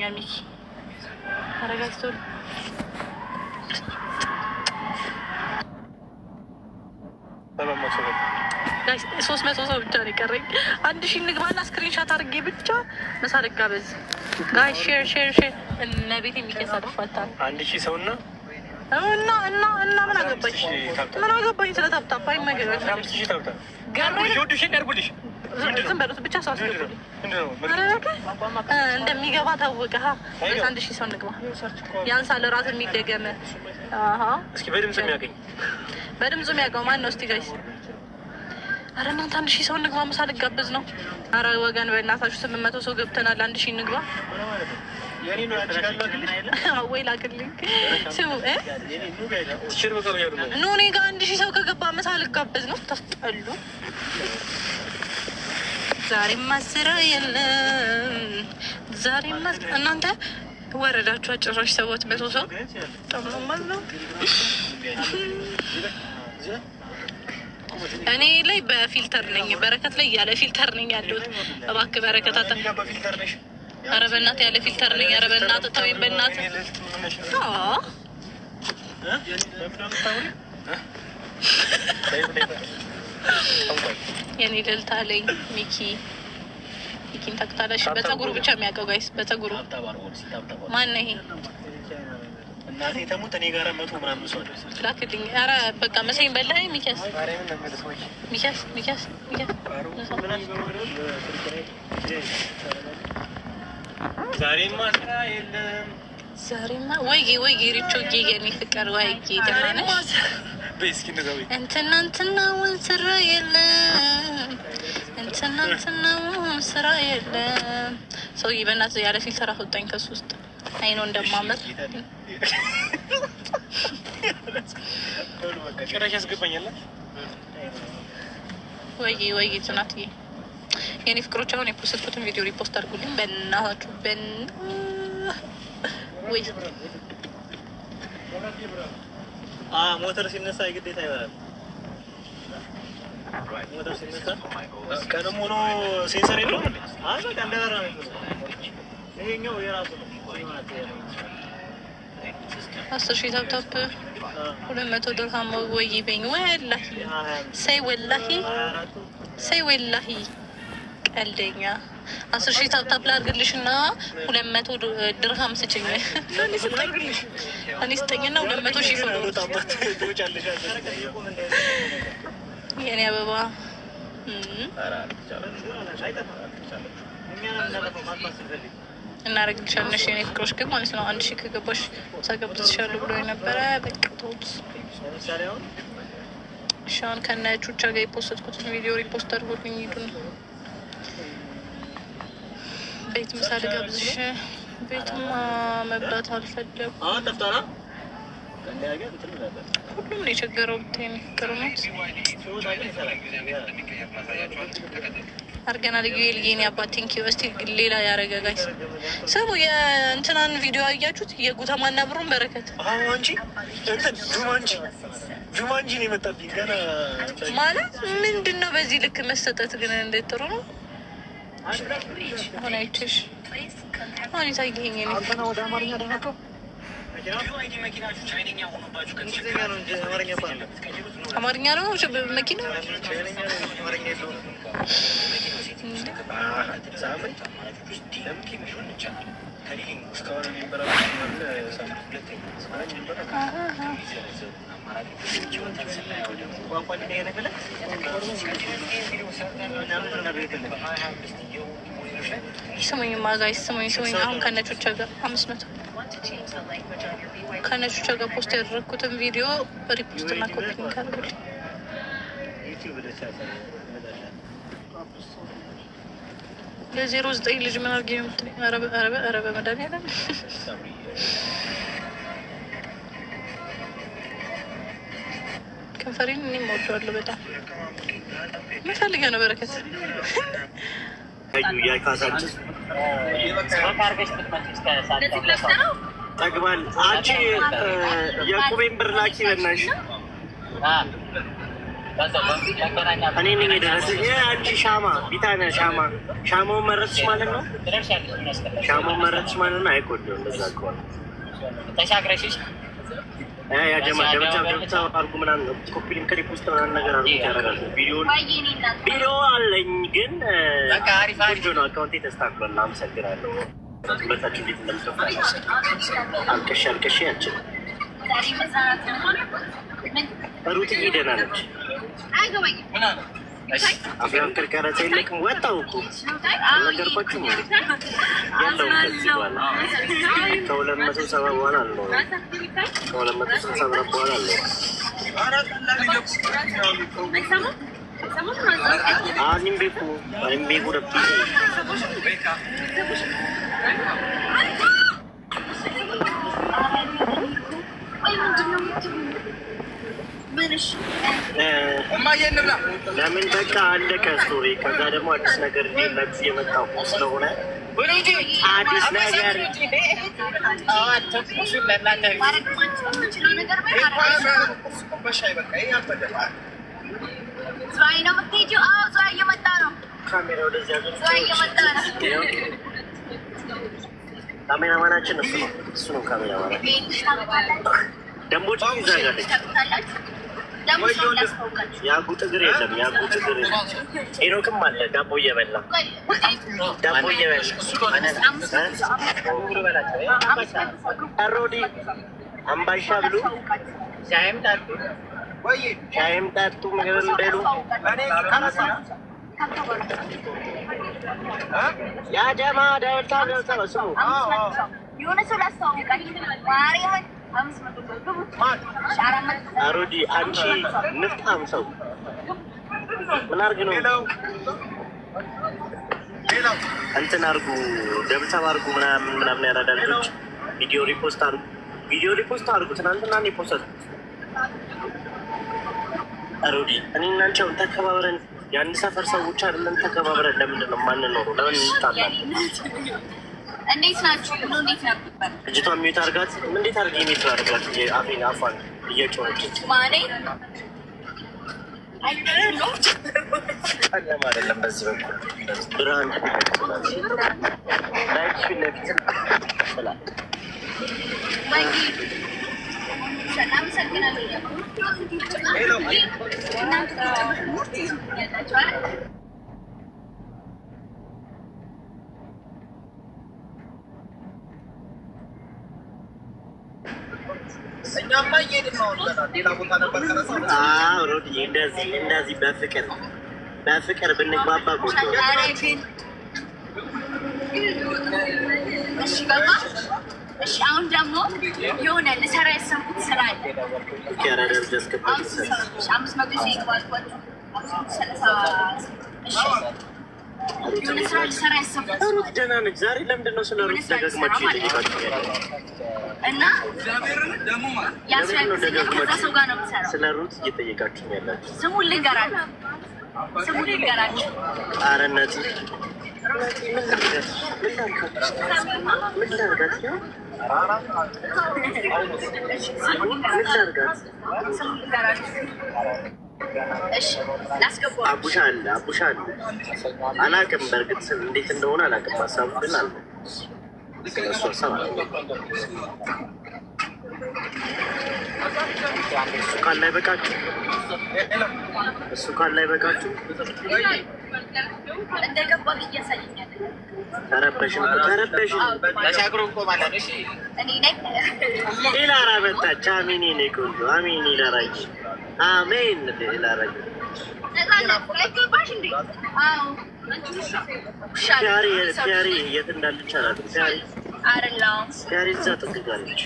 ይለኛል ሚኪ አረጋግቶ 300 ሰው ብቻ ነው የቀረኝ። 1000 እንግባና ስክሪንሻት አድርጌ ብቻ ምሳ ልጋበዝ። ጋይ ሼር እነ ቤት የሚከሳድፋታል 1000 ሰው እና ምን አገባኝ ስለ ታፕታፕ አይመገበች ዝም በሉት ብቻ ሰው አስገቡልኝ። እንደሚገባ ታወቀ። 1000 ሰው እንግባ። ያንሳል ራት የሚደገመ እስኪ በድምፅ የሚያገኝ ማን ነው? እስቲ ጋይስ አረ እናንተ 1000 ሰው እንግባ። ምሳ ልጋብዝ ነው። አረ ወገን በእናታችሁ 800 ሰው ገብተናል። 1000 እንግባ። ወይ ላክልኝ። ስሙ ኑ እኔ ጋር 1000 ሰው ከገባ ምሳ ልጋብዝ ነው። ታስጠሉ። ዛሬማ ስራ የለም። ዛሬማ እናንተ ወረዳችሁ አጭራሽ 700 ሰው ጠምማል ነው። እኔ ላይ በፊልተር ነኝ፣ በረከት ላይ ያለ ፊልተር ነኝ ያለሁት። እባክህ በረከት አታ ኧረ በእናትህ ያለ ፊልተር ነኝ። ኧረ በእናትህ ተወኝ በእናትህ። የኔ ልልታ ላይ ሚኪን ታውቃለሽ? በፀጉሩ ብቻ የሚያውቀው ጋይስ፣ በፀጉሩ ማነው ይሄ? እናቴ ተሙት እኔ ጋር 100 ምናምን ሰው ላክልኝ። ኧረ በቃ መሰለኝ በላኝ። ሚኪያስ ዛሬማ ስራ የለም። ዛሬማ ወይ ሪቾ የኔ ፍቅር ወይ ተናነሽ እንትናውን ስራ የለም። እንትናውን ስራ የለም። ሰውዬ በእናትህ ያለ ፊልተር አስወጣኝ ከሱ ውስጥ። አይኖ እንደማመር ጭራሽ ያስገባኛል። ወይ ጽናትዬ የኔ ፍቅሮች አሁን የፖስትኩትን ቪዲዮ ሪፖስት አድርጉልኝ በእናታችሁ። ወይ ሞተር ሲነሳ የግዴታ ይበላል። ሞተር ሲነሳ ቀደም ሆኖ ሴንሰር የለውም። በቃ እንደበራ ነው። ይሄኛው የራሱ ነው። 10,000 ታፕታፕ 200 ድርሃም ወይ በኝ ሰይ ወላሂ ቀልደኛ 10,000 ታፕታፕ ላድርግልሽ እና 200 ድርሃም ስጭኝ። እኔ ስጠኝና 200,000 የኔ አበባ እናደርግልሻለን። እሺ የኔ ፍቅሮች ግን ማለት ነው 1000 ከገባሽ ሳገብዝሻለሁ ብሎ የነበረ በቃ ተውት። እሺ አሁን ከነ ቹቻ ጋር የፖስትኩትን ቪዲዮ ሪፖስት አድርጎልኝ ሂዱን። ቤት ምሳ ልጋብዝሽ። ቤትማ መብላት አልፈለኩም። ሁሉም ነው የቸገረው። ብታይ ነው ፍቅር ናት አርገና ልዩ የልዬን አባት ቴንኪው። እስቲ ሌላ ያረገ ጋይስ ሰቡ የእንትናን ቪዲዮ አያችሁት? የጉተማና ብሩን በረከት ጁማንጂ ነው የመጣብኝ ገና ማለት ምንድን ነው? በዚህ ልክ መሰጠት ግን እንዴት ጥሩ ነው። ሆናይትሽ አሁን ይታይኝ የኔ ወደ አማርኛ ደረከው አማርኛ ነው መኪና ስሙኝማ ጋይስ ስሙኝ። አሁን ከነጮቻ ጋር 500 ከነጮቻ ጋር ፖስት ያደረግኩትን ቪዲዮ ሪፖስት እና ኮፒ ካርጉልኝ። ለ09 ልጅ ምን አድርጌ ነው የምትለኝ? ኧረ በመድኃኒዓለም ከንፈሬን እኔም እወደዋለሁ በጣም። ምን ፈልገህ ነው በረከት? ጠግባል። አንቺ የቁቤን ብር ላኪ በናትሽ። እኔ ነኝ የደረሰኝ። አንቺ ሻማ ቢታነ ሻማውን መረጥሽ ማለት ነው። ሻማውን መረጥሽ ማለት ነው። አይቆድም እንደዛ ከሆነ ያጀማ ደብቻ አድርጉ ምናምን ኮፒ ሊንክ ሪፖስት ምናምን ነገር አድርጉ ያደርጋሉ። ቪዲዮ አለኝ ግን ቆንጆ ነው። አካውንቴ ተስተካክሏል። አመሰግናለሁ። በታችሁ እንዴት እንደምትከፍሉ አልቀሽ ያችን ሩት ደህና ነች። አብራም ከርከረተ የለቅም ወጣው እኮ ነገርኳችሁ ያለው ከዚህ በኋላ ከ270 በኋላ አለው ከ260 በኋላ አለው nimbeku rabbi ለምን በቃ አለቀ ስቶሪ። ከዛ ደግሞ አዲስ ነገር ሌላችሁ የመጣው ስለሆነ አዲስ ነገር ዝዋይ ነው የምትሄጂው? አዎ ዝዋይ እየመጣ ነው። ዝዋይ እየመጣ ነው። ካሜራማናችን እሱ ነው ካሜራማናችን። ደንቦች ይዛጋለች። የአጉጥ እግር የለም። የአጉጥ እግር ሄኖክም አለ። ዳቦ እየበላ ሮዲ አምባሻ ብሉ ሻይም ጠጡ ምግብም በሉ። ያ ጀማ ደውልታ ስሙ የሆነ ሰው ላስተዋውቃል። ማርያምን አሮዲ አንቺ ንፍጣም ሰው ምን አርግ ነው እንትን አርጉ ደብተብ አርጉ ምናምን ያራዳ ልጆች ቪዲዮ ሪፖስት አርጉ። ትናንትና እኔ ፖስት አሮዲ እኔ እናንተው ተከባብረን የአንድ ሰፈር ሰዎች አይደለም ተከባብረን ለምንድን ነው ማንኖረው? ለምን እንጣላለን? እንዴት ናችሁ? እንዴት ነበር? ልጅቷ ሚዩት አርጋት። እንዴት አርግ ሚዩት አርጋት? የአፌን አፏን እየጮኸች ማኔ ቀለም አይደለም። በዚህ በኩል ብርሃን ላይክ ፊት ለፊት ስላል እንደዚህ በፍቅር ብንግባባ ጎጆ እሺ አሁን ደግሞ የሆነ ልሰራ ያሰብኩት ስራ አለ። የሆነ ስራ ልሰራ ያሰብኩት ሩት ደህና ነች። ዛሬ ለምንድን ነው ስለ ሩት ደጋግማችሁ እየጠየቃችሁ እና ከዛ ሰው ጋር ነው የምሰራው። ስለ ሩት እየጠየቃችሁ ያላችሁ ስሙን ልንገራችሁ። ኧረ እናቴ አቡሻ አለ አላውቅም። በእርግጥ እንዴት እንደሆነ አላውቅም። ሀሳቡ ግን አለ ስለሱ ሀሳብ አለ። እሱ ካለ አይበቃችሁ እንደገባክ እያሳየኛል። ተረበሽን ተሻግሮ እኮ ማለት ነው። እሺ እኔ ነኝ ሌላ መጣች። አሜን የኔ ቆንጆ አሜን ይላራይ አሜን ይላራይ ፒያሪ የት እንዳለች አላውቅም። ፒያሪ እዛ ትገኛለች።